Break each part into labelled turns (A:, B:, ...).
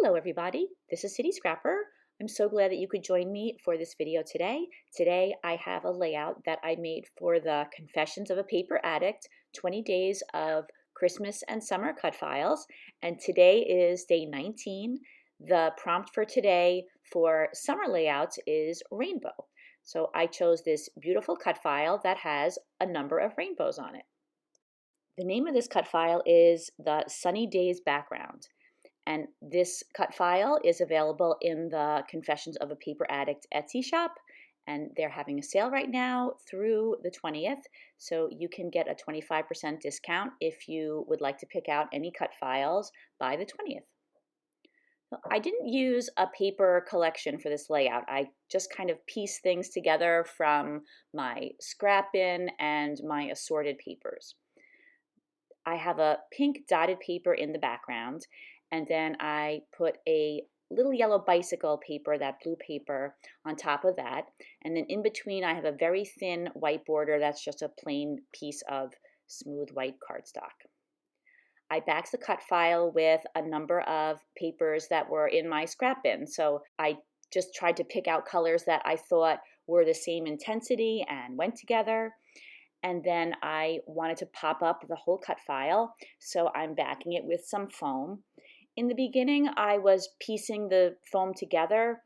A: Hello everybody, this is City Scrapper. I'm so glad that you could join me for this video today. Today I have a layout that I made for the Confessions of a Paper Addict, 20 days of Christmas and summer cut files, and today is day 19. The prompt for today for summer layouts is rainbow. So I chose this beautiful cut file that has a number of rainbows on it. The name of this cut file is the Sunny Days Background. And this cut file is available in the Confessions of a Paper Addict Etsy shop, and they're having a sale right now through the 20th, so you can get a 25% discount if you would like to pick out any cut files by the 20th. I didn't use a paper collection for this layout. I just kind of pieced things together from my scrap bin and my assorted papers. I have a pink dotted paper in the background, and then I put a little yellow bicycle paper, that blue paper, on top of that. And then in between, I have a very thin white border that's just a plain piece of smooth white cardstock. I backed the cut file with a number of papers that were in my scrap bin. So I just tried to pick out colors that I thought were the same intensity and went together. And then I wanted to pop up the whole cut file, so I'm backing it with some foam. In the beginning, I was piecing the foam together,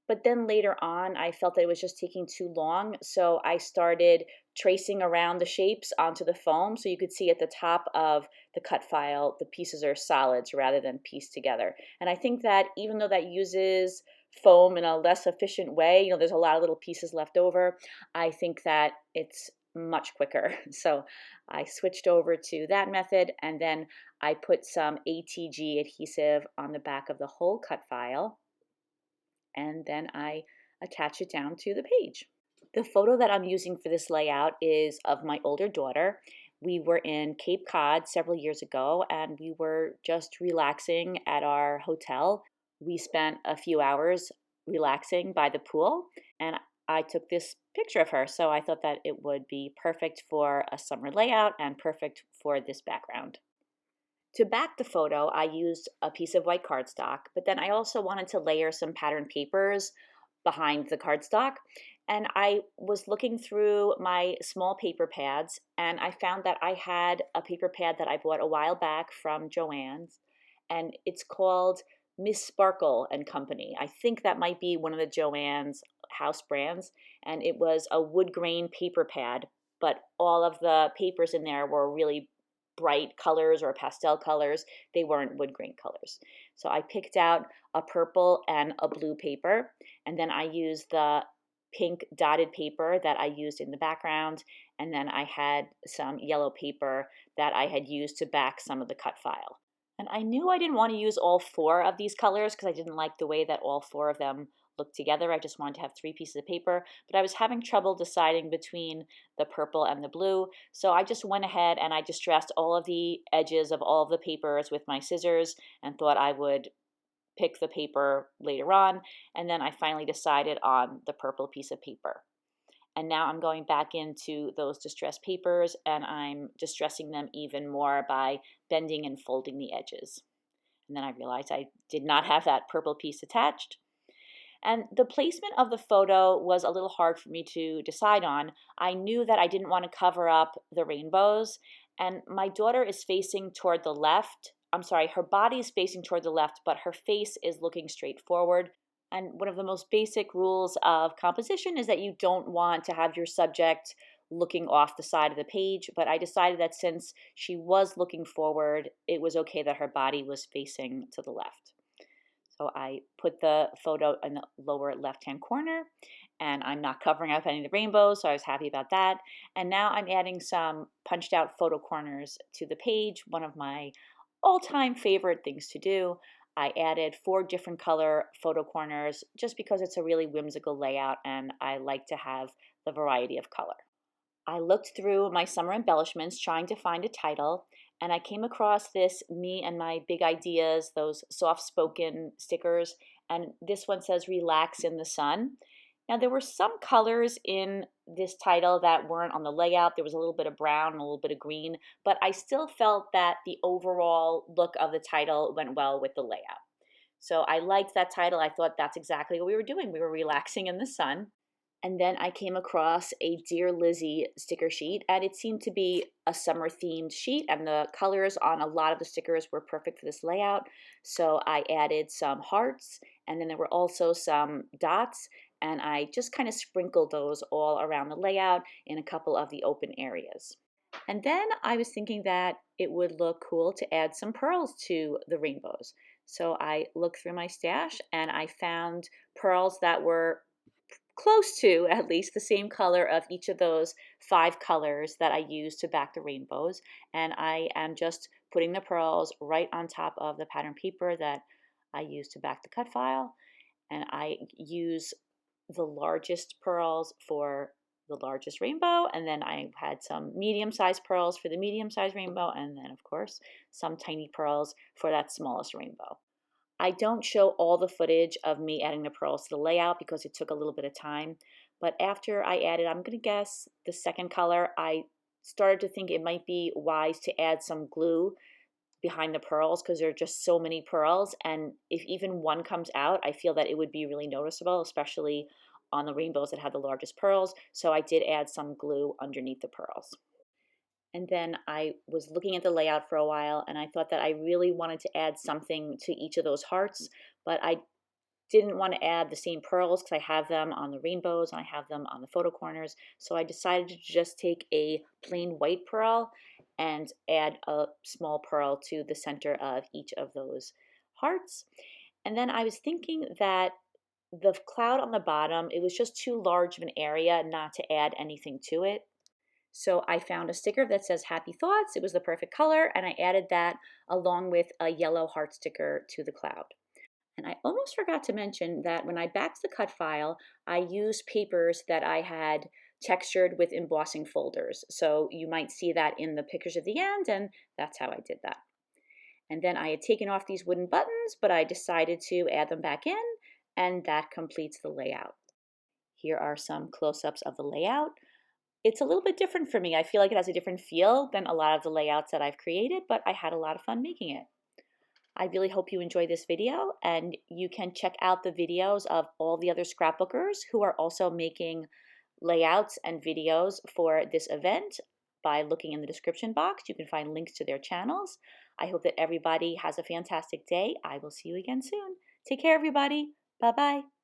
A: but then later on, I felt that it was just taking too long, so I started tracing around the shapes onto the foam, so you could see at the top of the cut file, the pieces are solids rather than pieced together. And I think that even though that uses foam in a less efficient way, there's a lot of little pieces left over, I think that it's much quicker. So I switched over to that method, and then I put some ATG adhesive on the back of the whole cut file, and then I attach it down to the page. The photo that I'm using for this layout is of my older daughter. We were in Cape Cod several years ago, and we were just relaxing at our hotel. We spent a few hours relaxing by the pool, and I took this picture of her, so I thought that it would be perfect for a summer layout and perfect for this background. To back the photo, I used a piece of white cardstock, but then I also wanted to layer some patterned papers behind the cardstock, and I was looking through my small paper pads, and I found that I had a paper pad that I bought a while back from Joann's, and it's called Miss Sparkle and Company. I think that might be one of the Joann's house brands, and it was a wood grain paper pad, but all of the papers in there were really bright colors or pastel colors. They weren't wood grain colors. So I picked out a purple and a blue paper, and then I used the pink dotted paper that I used in the background, and then I had some yellow paper that I had used to back some of the cut file. And I knew I didn't want to use all four of these colors because I didn't like the way that all four of them looked together. I just wanted to have 3 pieces of paper, but I was having trouble deciding between the purple and the blue. So I just went ahead and I distressed all of the edges of all of the papers with my scissors and thought I would pick the paper later on. And then I finally decided on the purple piece of paper. And now I'm going back into those distressed papers and I'm distressing them even more by bending and folding the edges. And then I realized I did not have that purple piece attached. And the placement of the photo was a little hard for me to decide on. I knew that I didn't want to cover up the rainbows, and my daughter is facing toward the left. I'm sorry, her body is facing toward the left, but her face is looking straight forward. And one of the most basic rules of composition is that you don't want to have your subject looking off the side of the page, but I decided that since she was looking forward, it was okay that her body was facing to the left. So I put the photo in the lower left-hand corner, and I'm not covering up any of the rainbows, so I was happy about that. And now I'm adding some punched out photo corners to the page, one of my all-time favorite things to do. I added 4 different color photo corners just because it's a really whimsical layout and I like to have the variety of color. I looked through my summer embellishments trying to find a title, and I came across this Me and My Big Ideas, those soft-spoken stickers, and this one says Relax in the Sun. Now there were some colors in this title that weren't on the layout. There was a little bit of brown and a little bit of green, but I still felt that the overall look of the title went well with the layout. So I liked that title. I thought that's exactly what we were doing. We were relaxing in the sun. And then I came across a Dear Lizzy sticker sheet, and it seemed to be a summer themed sheet, and the colors on a lot of the stickers were perfect for this layout. So I added some hearts, and then there were also some dots, and I just kind of sprinkled those all around the layout in a couple of the open areas. And then I was thinking that it would look cool to add some pearls to the rainbows. So I looked through my stash and I found pearls that were close to at least the same color of each of those 5 colors that I used to back the rainbows. And I am just putting the pearls right on top of the pattern paper that I used to back the cut file. And I use the largest pearls for the largest rainbow, and then I had some medium-sized pearls for the medium-sized rainbow, and then of course some tiny pearls for that smallest rainbow. I don't show all the footage of me adding the pearls to the layout because it took a little bit of time, but after I added, I'm going to guess, the second color, I started to think it might be wise to add some glue behind the pearls because there are just so many pearls, and if even one comes out, I feel that it would be really noticeable, especially on the rainbows that had the largest pearls. So I did add some glue underneath the pearls. And then I was looking at the layout for a while, and I thought that I really wanted to add something to each of those hearts, but I didn't want to add the same pearls because I have them on the rainbows and I have them on the photo corners. So I decided to just take a plain white pearl and add a small pearl to the center of each of those hearts. And then I was thinking that the cloud on the bottom, it was just too large of an area not to add anything to it. So I found a sticker that says Happy Thoughts. It was the perfect color, and I added that along with a yellow heart sticker to the cloud. And I almost forgot to mention that when I backed the cut file, I used papers that I had textured with embossing folders. So you might see that in the pictures at the end, and that's how I did that. And then I had taken off these wooden buttons, but I decided to add them back in, and that completes the layout. Here are some close-ups of the layout. It's a little bit different for me. I feel like it has a different feel than a lot of the layouts that I've created, but I had a lot of fun making it. I really hope you enjoyed this video, and you can check out the videos of all the other scrapbookers who are also making layouts and videos for this event by looking in the description box. You can find links to their channels. I hope that everybody has a fantastic day. I will see you again soon. Take care, everybody. Bye-bye.